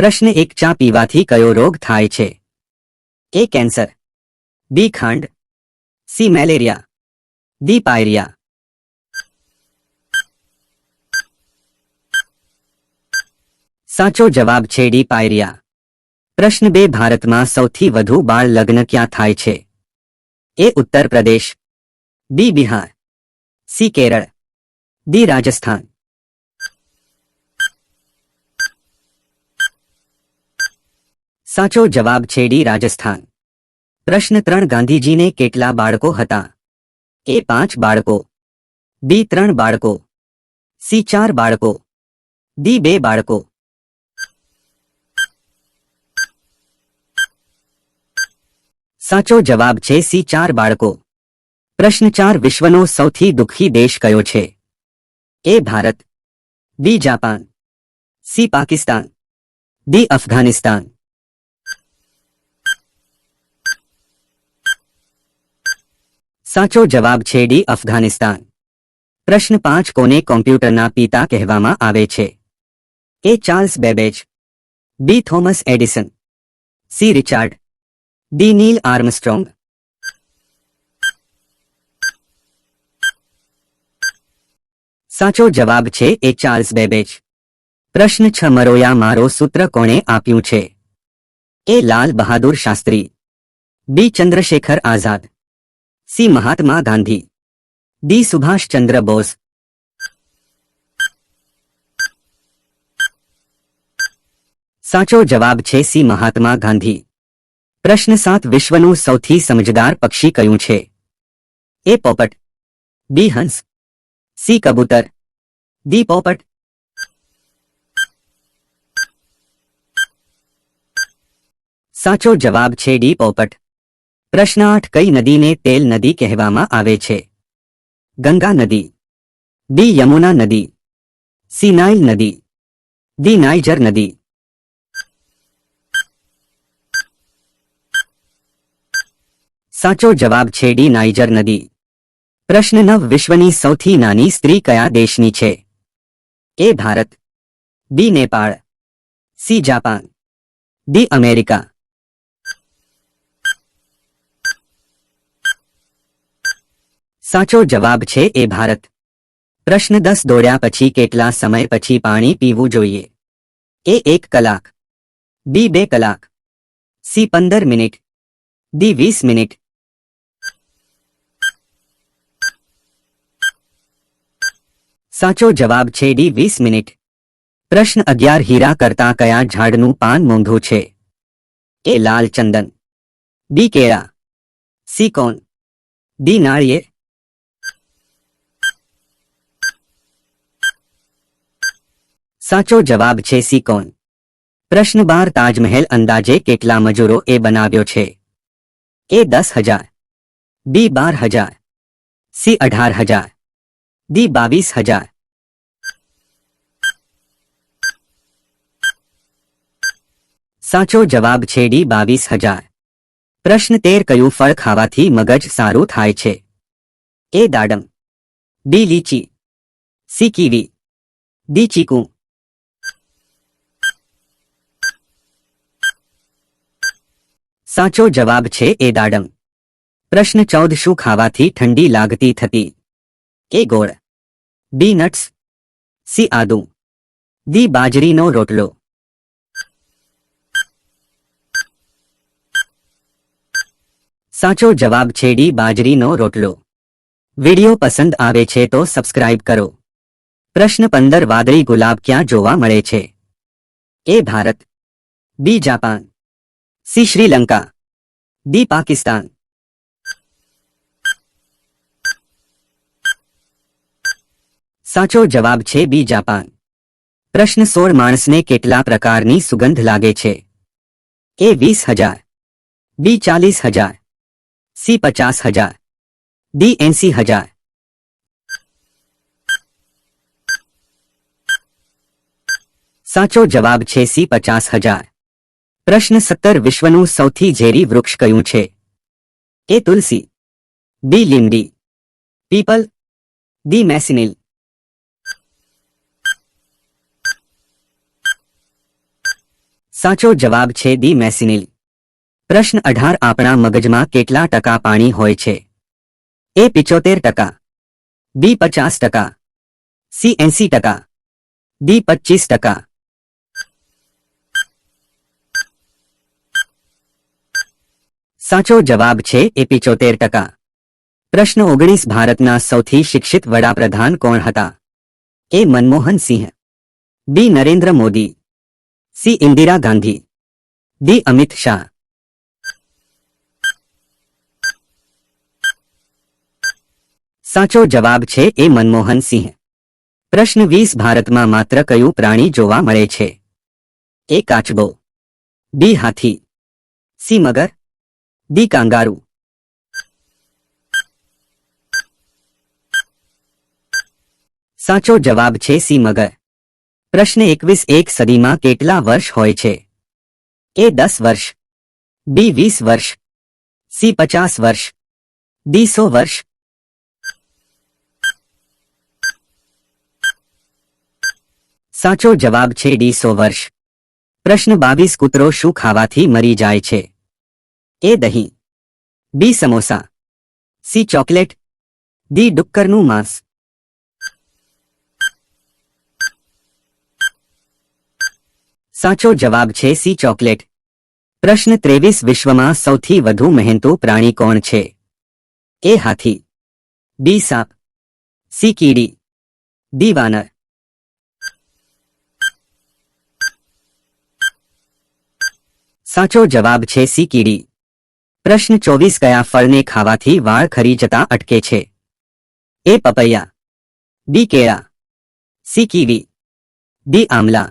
પ્રશ્ન 1 ચા પીવાથી કયો રોગ થાય છે? એ કેન્સર, બી ખાંડ, સી મેલેરિયા, ડી પાયરિયા. સાચો જવાબ છે ડી પાયરિયા. પ્રશ્ન 2 ભારતમાં સૌથી વધુ બાળ લગ્ન ક્યાં થાય છે? એ ઉત્તર પ્રદેશ, બી બિહાર, સી કેરળ, ડી રાજસ્થાન. સાચો જવાબ છે ડી રાજસ્થાન. પ્રશ્ન 3 ગાંધીજીને કેટલા બાળકો હતા? એ 5 બાળકો, બી 3 બાળકો, સી 4 બાળકો, ડી 2 બાળકો. સાચો જવાબ છે સી 4 બાળકો. પ્રશ્ન 4 વિશ્વનો સૌથી દુઃખી દેશ કયો છે? A Bharat, B Japan, C Pakistan, D Afghanistan. સાચો જવાબ છે ડી અફઘાનિસ્તાન. પ્રશ્ન 5 કોને કોમ્પ્યુટરના પિતા કહેવામાં આવે છે? A Charles Babbage, B Thomas Edison, C Richard, D Neil Armstrong. સાચો જવાબ છે એ ચાર્લ્સ બેબેજ. પ્રશ્ન 6 મરોયા મારો સૂત્ર કોણે આપ્યું છે? એ લાલ બહાદુર શાસ્ત્રી, બી ચંદ્રશેખર આઝાદ, સી મહાત્મા ગાંધી, ડી સુભાષચંદ્ર બોઝ. સાચો જવાબ છે સી મહાત્મા ગાંધી. પ્રશ્ન 7 વિશ્વનું સૌથી સમજદાર પક્ષી કયું છે? એ પોપટ, બી હંસ, સી કબૂતર, ડી પોપટ. સાચો જવાબ છે ડી પોપટ. પ્રશ્ન 8 કઈ નદીને તેલ નદી કહેવામાં આવે છે? ગંગા નદી, બી યમુના નદી, સી નાઇલ નદી, ડી નાઇજર નદી. સાચો જવાબ છે ડી નાઇજર નદી. પ્રશ્ન 9 વિશ્વની સૌથી નાની સ્ત્રી કયા દેશની છે? A Bharat, B Nepal, C Japan, D America. સાચો જવાબ છે એ ભારત. પ્રશ્ન 10 દોડ્યા પછી કેટલા સમય પછી પાણી પીવું જોઈએ? એ 1 કલાક, બી 2 કલાક, સી 15 મિનિટ, ડી 20 મિનિટ. સાચો જવાબ છે ડી 20 મિનિટ. પ્રશ્ન 11 હીરા કરતા કયા ઝાડનું પાન મોંઘું છે? એ લાલ ચંદન, બી કેળા, સી કોન, ડી નાળિયેર. સાચો જવાબ છે સી કોન. પ્રશ્ન 12 તાજમહેલ અંદાજે કેટલા મજૂરો એ બનાવ્યો છે? એ 10,000, બી 12,000, સી 18,000, ડી 22,000. સાચો જવાબ છે ડી 22,000. પ્રશ્ન 13 કયું ફળ ખાવાથી મગજ સારું થાય છે? એ દાડમ, બી લીચી, સી કીવી, ડી ચીકુ. સાચો જવાબ છે એ દાડમ. પ્રશ્ન 14 શું ખાવાથી ઠંડી લાગતી થતી? એ ગોળ, બી નટ્સ, સી આદુ, ડી બાજરીનો રોટલો. સાચો જવાબ છે ડી બાજરીનો રોટલો. વિડિયો પસંદ આવે છે તો સબસ્ક્રાઇબ કરો. પ્રશ્ન 15 વાદળી ગુલાબ ક્યાં જોવા મળે છે? A Bharat, B Japan, C Sri Lanka, D Pakistan. સાચો જવાબ છે બી જાપાન. પ્રશ્ન 16 માણસને કેટલા પ્રકારની સુગંધ લાગે છે? એ 20,000, બી 40,000, સી 50,000, ડી 80,000. સાચો જવાબ છે સી 50,000. પ્રશ્ન 17 વિશ્વનું સૌથી ઝેરી વૃક્ષ કયું છે? એ તુલસી, બી લીમડી, પીપલ, ડી મેસિનિલ. સાચો જવાબ છે ડી મેસિનિલ. પ્રશ્ન 18 આપણા મગજમાં કેટલા ટકા પાણી હોય છે? એ 75%, બી 50%, સી 80%, ડી 25%. સાચો જવાબ છે એ 75%. પ્રશ્ન 19 ભારતના સૌથી શિક્ષિત વડાપ્રધાન કોણ હતા? એ મનમોહન સિંહ, બી નરેન્દ્ર મોદી, સી ઇન્દિરા ગાંધી, ડી અમિત શાહ. સાચો જવાબ છે એ મનમોહન સિંહ. પ્રશ્ન 20 ભારતમાં માત્ર કયું પ્રાણી જોવા મળે છે? એ કાચબો, બી હાથી, સી મગર, ડી કાંગારૂ. સાચો જવાબ છે સી મગર. પ્રશ્ન 21 એક સદીમાં કેટલા વર્ષ હોય છે? એ 10 વર્ષ, બી 20 વર્ષ, સી 50 વર્ષ, ડી 100 વર્ષ. સાચો જવાબ છે ડી 100 વર્ષ. પ્રશ્ન 22 કૂતરો શું ખાવાથી મરી જાય છે? એ દહીં, બી સમોસા, સી ચોકલેટ, ડી ડુક્કરનું માંસ. સાચો જવાબ છે સી ચોકલેટ. પ્રશ્ન 23 વિશ્વમાં સૌથી વધુ મહેનતુ પ્રાણી કોણ છે? એ હાથી, બી સાપ, સી કીડી, ડી વાનર. સાચો જવાબ છે સી કીડી. પ્રશ્ન 24 કયા ફળને ખાવાથી વાળ ખરી જતા અટકે છે? એ પપૈયા, બી કેળા, સી કીવી, ડી આમલા.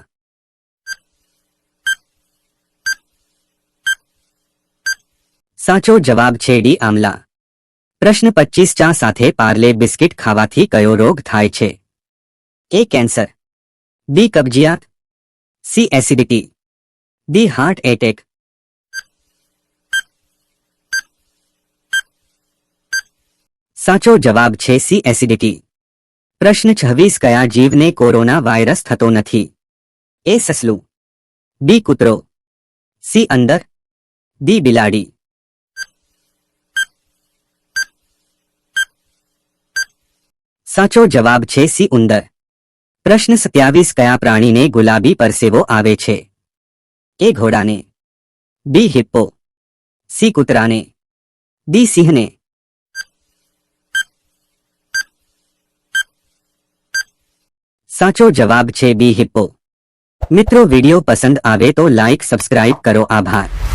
સાચો જવાબ છે ડી આમલા. પ્રશ્ન 25 ચા સાથે પાર્લે બિસ્કિટ ખાવાથી કયો રોગ થાય છે? એ કેન્સર, બી કબજિયાત, C acidity, D heart attack. સાચો જવાબ છે સી એસિડિટી. પ્રશ્ન 26 કયા જીવને કોરોના વાયરસ થતો નથી? એ સસલું, બી કૂતરો, સી અંદર, ડી બિલાડી. સાચો જવાબ છે સી ઉંદર. પ્રશ્ન 27 કયા પ્રાણીને ગુલાબી પરસેવો આવે છે? એ ઘોડાને, બી હિપ્પો, સી કૂતરાને, ડી સિંહને. સાચો જવાબ છે બી હિપ્પો. મિત્રો વિડિયો પસંદ આવે તો લાઈક સબસ્ક્રાઇબ કરો. આભાર.